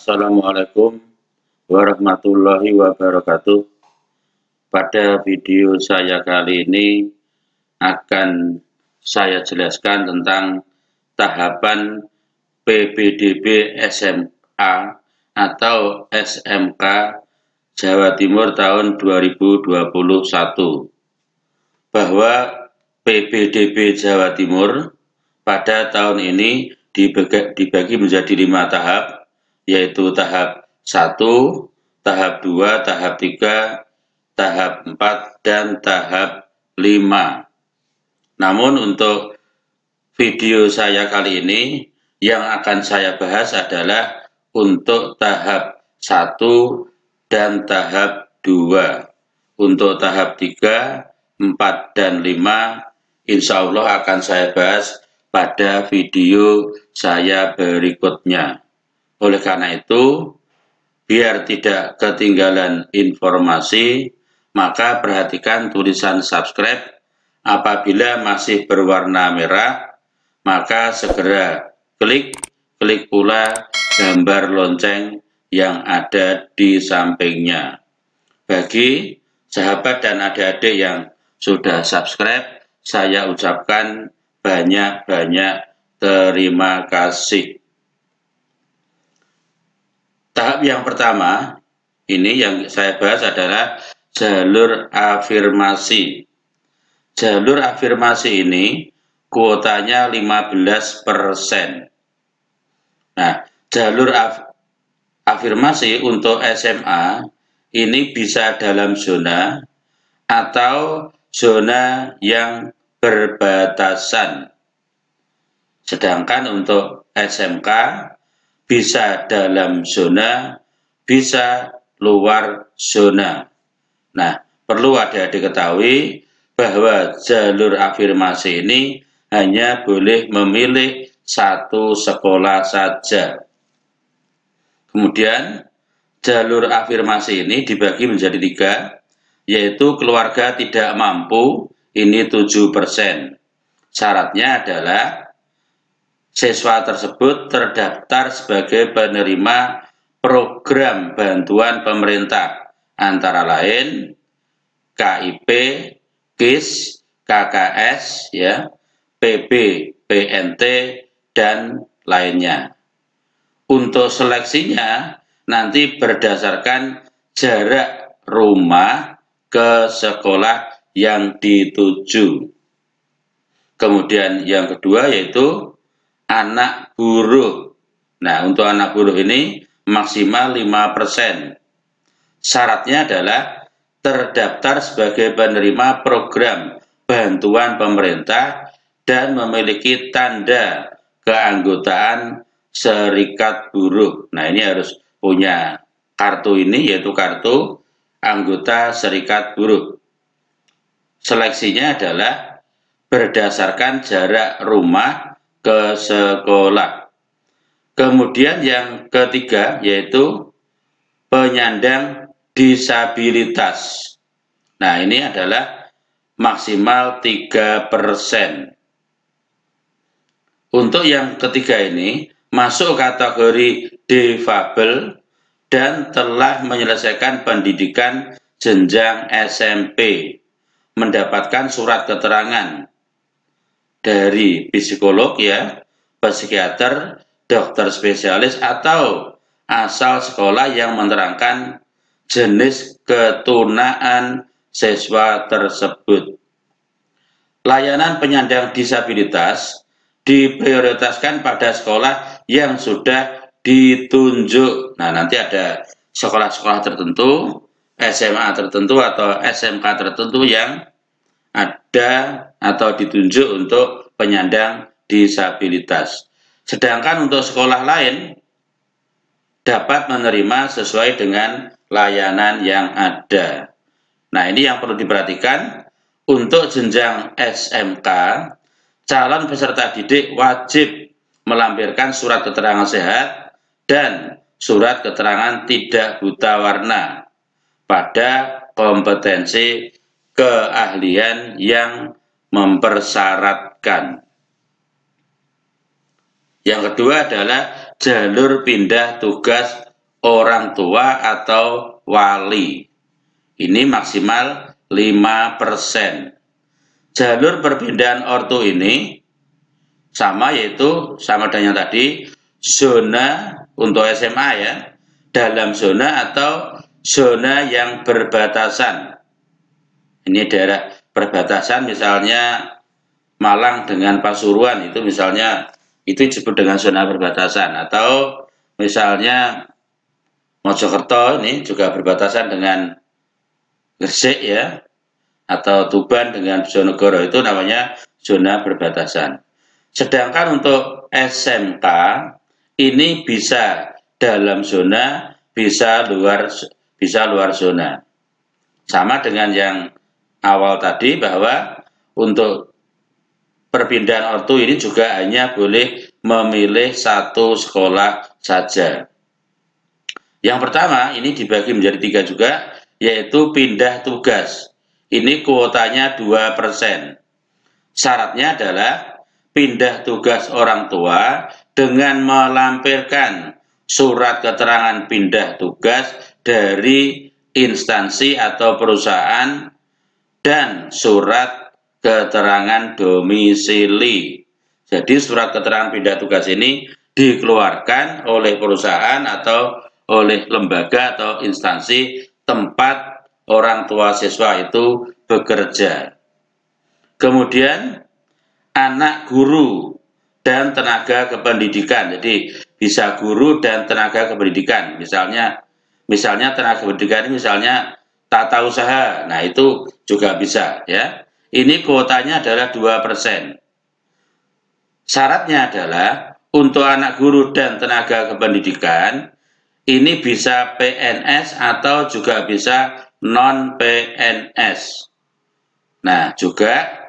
Assalamualaikum warahmatullahi wabarakatuh. Pada video saya kali ini akan saya jelaskan tentang tahapan PPDB SMA atau SMK Jawa Timur tahun 2021. Bahwa PPDB Jawa Timur pada tahun ini dibagi menjadi 5 tahap, yaitu tahap 1, tahap 2, tahap 3, tahap 4, dan tahap 5. Namun untuk video saya kali ini yang akan saya bahas adalah untuk tahap 1 dan tahap 2. Untuk tahap 3, 4, dan 5 insya Allah akan saya bahas pada video saya berikutnya. Oleh karena itu, biar tidak ketinggalan informasi, maka perhatikan tulisan subscribe. Apabila masih berwarna merah, maka segera klik pula gambar lonceng yang ada di sampingnya. Bagi sahabat dan adik-adik yang sudah subscribe, saya ucapkan banyak-banyak terima kasih. Tahap yang pertama, ini yang saya bahas adalah jalur afirmasi. Jalur afirmasi ini kuotanya 15%. Nah, jalur afirmasi untuk SMA ini bisa dalam zona atau zona yang berbatasan. Sedangkan untuk SMK bisa dalam zona, bisa luar zona. Nah, perlu adik-adik ketahui bahwa jalur afirmasi ini hanya boleh memilih satu sekolah saja. Kemudian, jalur afirmasi ini dibagi menjadi 3, yaitu keluarga tidak mampu, ini 7%. Syaratnya adalah siswa tersebut terdaftar sebagai penerima program bantuan pemerintah, antara lain KIP, KIS, KKS, PB, PNT, dan lainnya. Untuk seleksinya nanti berdasarkan jarak rumah ke sekolah yang dituju. Kemudian yang kedua yaitu anak buruh. Nah, untuk anak buruh ini maksimal 5%. Syaratnya adalah terdaftar sebagai penerima program bantuan pemerintah dan memiliki tanda keanggotaan serikat buruh. Nah, ini harus punya kartu ini, yaitu kartu anggota serikat buruh. Seleksinya adalah berdasarkan jarak rumah ke sekolah. Kemudian yang ketiga yaitu penyandang disabilitas. Nah, ini adalah maksimal 3%. Untuk yang ketiga ini masuk kategori difabel dan telah menyelesaikan pendidikan jenjang SMP, mendapatkan surat keterangan dari psikolog, psikiater, dokter spesialis, atau asal sekolah yang menerangkan jenis ketunaan siswa tersebut. Layanan penyandang disabilitas diprioritaskan pada sekolah yang sudah ditunjuk. Nah, nanti ada sekolah-sekolah tertentu, SMA tertentu atau SMK tertentu yang ada atau ditunjuk untuk penyandang disabilitas. Sedangkan untuk sekolah lain dapat menerima sesuai dengan layanan yang ada. Nah, ini yang perlu diperhatikan. Untuk jenjang SMK, calon peserta didik wajib melampirkan surat keterangan sehat dan surat keterangan tidak buta warna pada kompetensi keahlian yang mempersyaratkan. Yang kedua adalah jalur pindah tugas orang tua atau wali. Ini maksimal 5%. Jalur perpindahan ortu ini sama, yaitu sama dengan tadi, zona untuk SMA ya, dalam zona atau zona yang berbatasan. Ini daerah perbatasan, misalnya Malang dengan Pasuruan, itu misalnya itu disebut dengan zona perbatasan. Atau misalnya Mojokerto ini juga berbatasan dengan Gresik ya, atau Tuban dengan Bojonegoro, itu namanya zona perbatasan. Sedangkan untuk SMK ini bisa dalam zona, bisa luar zona. Sama dengan yang awal tadi, bahwa untuk perpindahan ortu ini juga hanya boleh memilih satu sekolah saja. Yang pertama ini dibagi menjadi 3 juga, yaitu pindah tugas. Ini kuotanya 2%. Syaratnya adalah pindah tugas orang tua dengan melampirkan surat keterangan pindah tugas dari instansi atau perusahaan dan surat keterangan domisili. Jadi surat keterangan pindah tugas ini dikeluarkan oleh perusahaan atau oleh lembaga atau instansi tempat orang tua siswa itu bekerja. Kemudian anak guru dan tenaga kependidikan. Jadi bisa guru dan tenaga kependidikan. Misalnya tenaga kependidikan ini misalnya tata usaha. Nah, itu juga bisa ya. Ini kuotanya adalah 2%. Syaratnya adalah untuk anak guru dan tenaga kependidikan ini bisa PNS atau juga bisa non-PNS. Nah, juga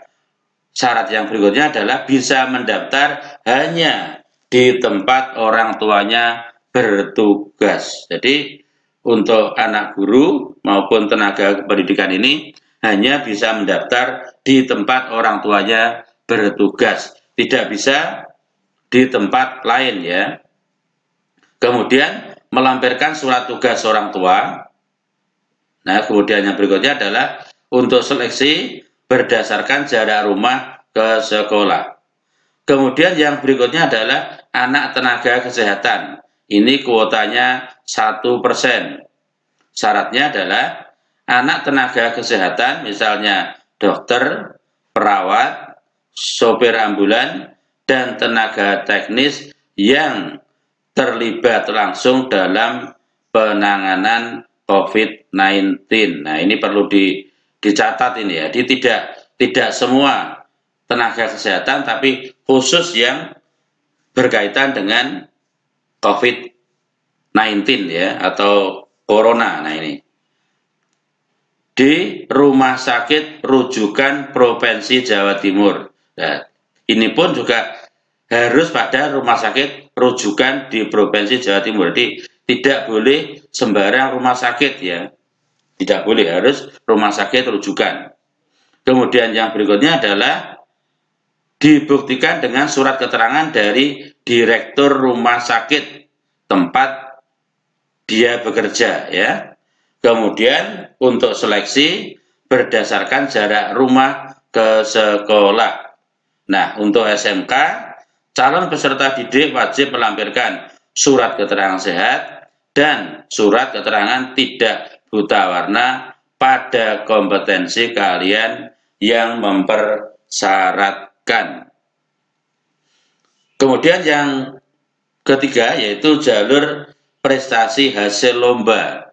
syarat yang berikutnya adalah bisa mendaftar hanya di tempat orang tuanya bertugas. Jadi untuk anak guru maupun tenaga pendidikan ini hanya bisa mendaftar di tempat orang tuanya bertugas, tidak bisa di tempat lain ya. Kemudian melampirkan surat tugas orang tua. Nah, kemudian yang berikutnya adalah untuk seleksi berdasarkan jarak rumah ke sekolah. Kemudian yang berikutnya adalah anak tenaga kesehatan. Ini kuotanya 1%. Syaratnya adalah anak tenaga kesehatan, misalnya dokter, perawat, sopir ambulan, dan tenaga teknis yang terlibat langsung dalam penanganan COVID-19. Nah, ini perlu dicatat ini ya. Jadi tidak semua tenaga kesehatan, tapi khusus yang berkaitan dengan COVID-19 ya, atau corona. Nah, ini di Rumah Sakit Rujukan Provinsi Jawa Timur. Nah, ini pun juga harus pada rumah sakit rujukan di Provinsi Jawa Timur. Jadi tidak boleh sembarang rumah sakit ya. Tidak boleh, harus rumah sakit rujukan. Kemudian yang berikutnya adalah dibuktikan dengan surat keterangan dari direktur rumah sakit tempat dia bekerja ya. Kemudian untuk seleksi berdasarkan jarak rumah ke sekolah. Nah, untuk SMK, calon peserta didik wajib melampirkan surat keterangan sehat dan surat keterangan tidak buta warna pada kompetensi keahlian yang mempersyaratkan. Kemudian yang ketiga yaitu jalur prestasi hasil lomba.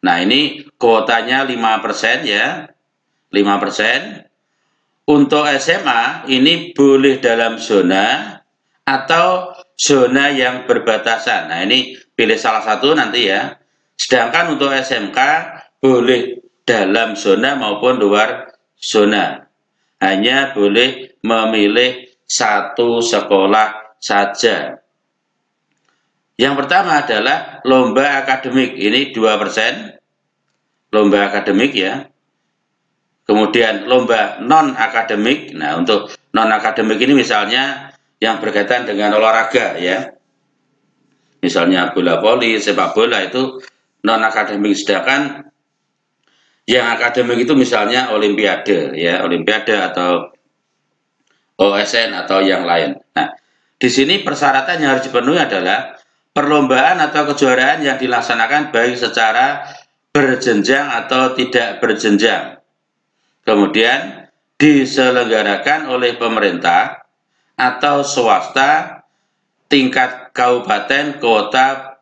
Nah, ini kuotanya 5% ya, 5%. Untuk SMA ini boleh dalam zona atau zona yang berbatasan. Nah, ini pilih salah satu nanti ya. Sedangkan untuk SMK boleh dalam zona maupun luar zona. Hanya boleh memilih satu sekolah saja. Yang pertama adalah lomba akademik, ini 2%, lomba akademik ya. Kemudian lomba non-akademik, nah untuk non-akademik ini misalnya yang berkaitan dengan olahraga ya. misalnya bola voli, sepak bola itu non akademik, sedangkan yang akademik itu misalnya olimpiade ya, olimpiade atau OSN atau yang lain. Nah, di sini persyaratan yang harus dipenuhi adalah perlombaan atau kejuaraan yang dilaksanakan baik secara berjenjang atau tidak berjenjang. Kemudian diselenggarakan oleh pemerintah atau swasta tingkat kabupaten, kota,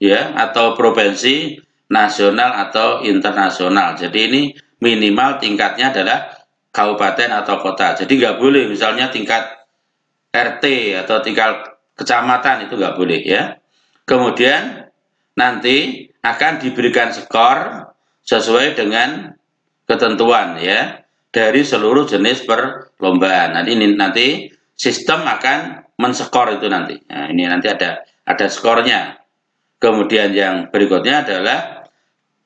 ya, atau provinsi, nasional atau internasional. Jadi ini minimal tingkatnya adalah kabupaten atau kota. Jadi nggak boleh misalnya tingkat RT atau tingkat kecamatan, itu nggak boleh ya. Kemudian nanti akan diberikan skor sesuai dengan ketentuan ya dari seluruh jenis perlombaan. Nanti sistem akan menskor itu nanti. Nah, ini nanti ada skornya. Kemudian yang berikutnya adalah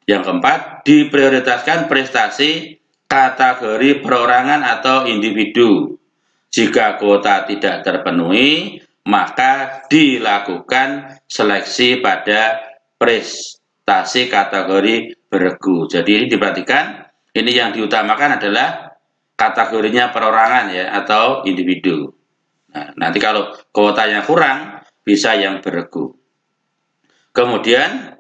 yang keempat, diprioritaskan prestasi kategori perorangan atau individu. Jika kuota tidak terpenuhi, maka dilakukan seleksi pada prestasi kategori beregu. Jadi ini diperhatikan, ini yang diutamakan adalah kategorinya perorangan ya atau individu. Nah, nanti kalau kuotanya kurang, bisa yang beregu. Kemudian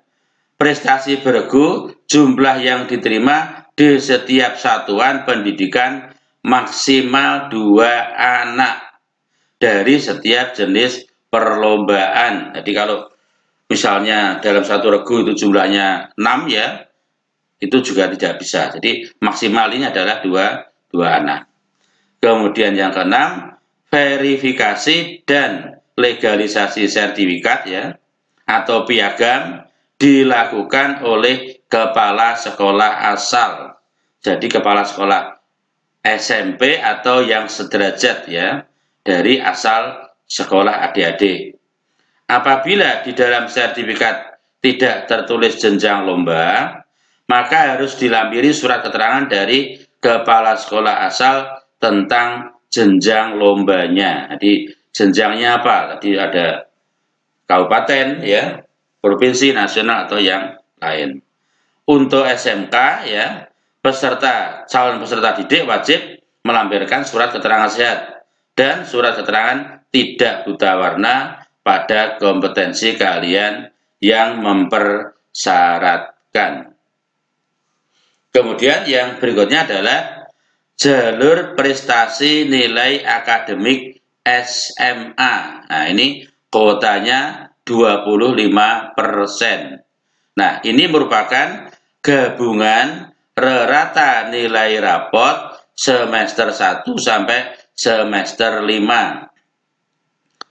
prestasi beregu, jumlah yang diterima di setiap satuan pendidikan maksimal 2 anak dari setiap jenis perlombaan. Jadi kalau misalnya dalam satu regu itu jumlahnya 6 ya, itu juga tidak bisa. Jadi maksimal ini adalah 2 anak. Kemudian yang keenam, verifikasi dan legalisasi sertifikat ya atau piagam dilakukan oleh kepala sekolah asal. Jadi kepala sekolah SMP atau yang sederajat ya dari asal sekolah adik-adik. Apabila di dalam sertifikat tidak tertulis jenjang lomba, maka harus dilampiri surat keterangan dari kepala sekolah asal tentang jenjang lombanya. Jadi jenjangnya apa? Tadi ada kabupaten ya, provinsi, nasional atau yang lain. Untuk SMK ya, calon peserta didik wajib melampirkan surat keterangan sehat dan surat keterangan tidak buta warna pada kompetensi kalian yang mempersyaratkan. Kemudian yang berikutnya adalah jalur prestasi nilai akademik SMA. Nah, ini kuotanya 25%. Nah, ini merupakan gabungan rata nilai rapot semester 1 sampai semester 5.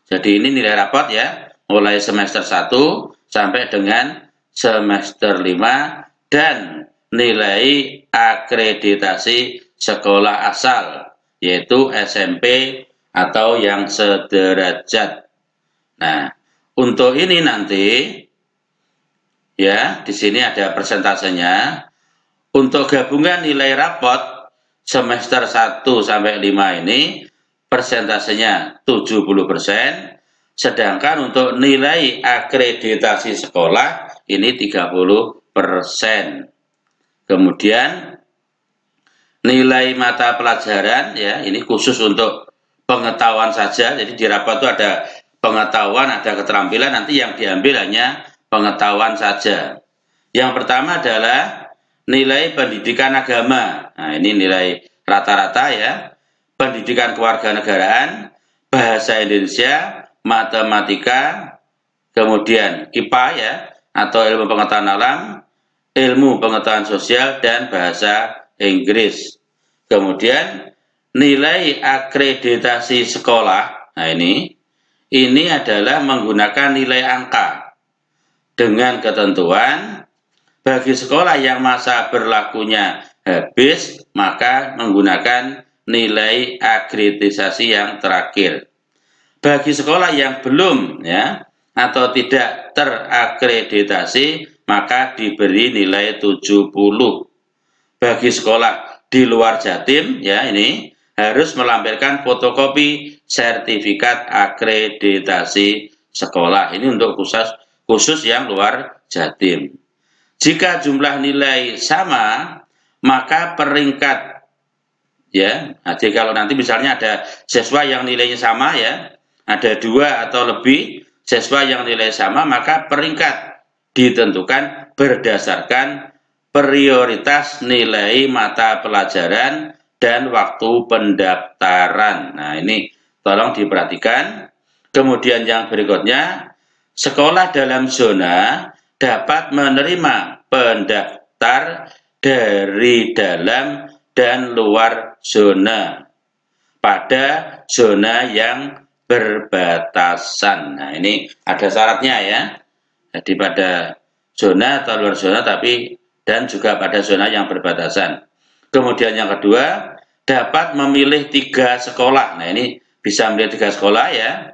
Jadi ini nilai rapot ya, mulai semester 1 sampai dengan semester 5 dan nilai akreditasi sekolah asal, yaitu SMP atau yang sederajat. Nah, untuk ini nanti ya, di sini ada persentasenya. Untuk gabungan nilai rapot semester 1 sampai 5 ini persentasenya 70%, sedangkan untuk nilai akreditasi sekolah ini 30%. Kemudian nilai mata pelajaran ya, ini khusus untuk pengetahuan saja. Jadi di rapot itu ada pengetahuan, ada keterampilan, nanti yang diambil hanya pengetahuan saja. Yang pertama adalah nilai pendidikan agama. Nah, ini nilai rata-rata ya. Pendidikan kewarganegaraan, bahasa Indonesia, matematika, kemudian IPA ya, atau ilmu pengetahuan alam, ilmu pengetahuan sosial, dan bahasa Inggris. Kemudian nilai akreditasi sekolah. Nah, ini adalah menggunakan nilai angka dengan ketentuan bagi sekolah yang masa berlakunya habis, maka menggunakan nilai akreditasi yang terakhir. Bagi sekolah yang belum ya atau tidak terakreditasi, maka diberi nilai 70. Bagi sekolah di luar Jatim ya, ini harus melampirkan fotokopi sertifikat akreditasi sekolah. Ini untuk khusus yang luar Jatim. Jika jumlah nilai sama, maka peringkat ya. Jadi kalau nanti misalnya ada siswa yang nilainya sama ya, ada 2 atau lebih siswa yang nilai sama, maka peringkat ditentukan berdasarkan prioritas nilai mata pelajaran dan waktu pendaftaran. Nah, ini tolong diperhatikan. Kemudian yang berikutnya, sekolah dalam zona dapat menerima pendaftar dari dalam dan luar zona pada zona yang berbatasan. Nah, ini ada syaratnya ya. Jadi pada zona atau luar zona, tapi dan juga pada zona yang berbatasan. Kemudian yang kedua, dapat memilih 3 sekolah. Nah, ini bisa memilih 3 sekolah ya.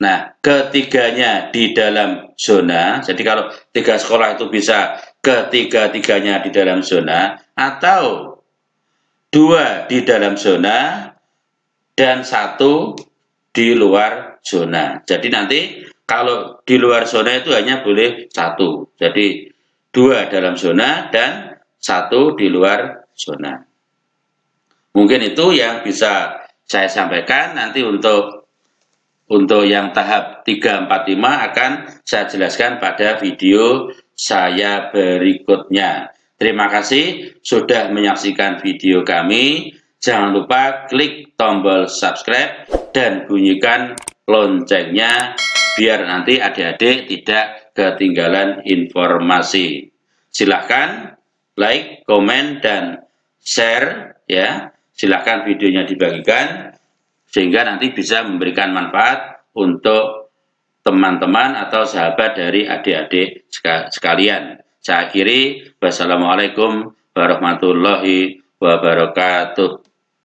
Nah, ketiganya di dalam zona. Jadi kalau 3 sekolah itu bisa ketiga-tiganya di dalam zona, atau 2 di dalam zona dan 1 di luar zona. Jadi nanti kalau di luar zona itu hanya boleh 1. Jadi 2 dalam zona dan 1 di luar zona. Mungkin itu yang bisa saya sampaikan. Nanti untuk yang tahap 3, 4, 5 akan saya jelaskan pada video saya berikutnya. Terima kasih sudah menyaksikan video kami. Jangan lupa klik tombol subscribe dan bunyikan loncengnya biar nanti adik-adik tidak ketinggalan informasi. Silahkan like, komen, dan share ya. Silahkan videonya dibagikan sehingga nanti bisa memberikan manfaat untuk teman-teman atau sahabat dari adik-adik sekalian. Saya akhiri, wassalamualaikum warahmatullahi wabarakatuh.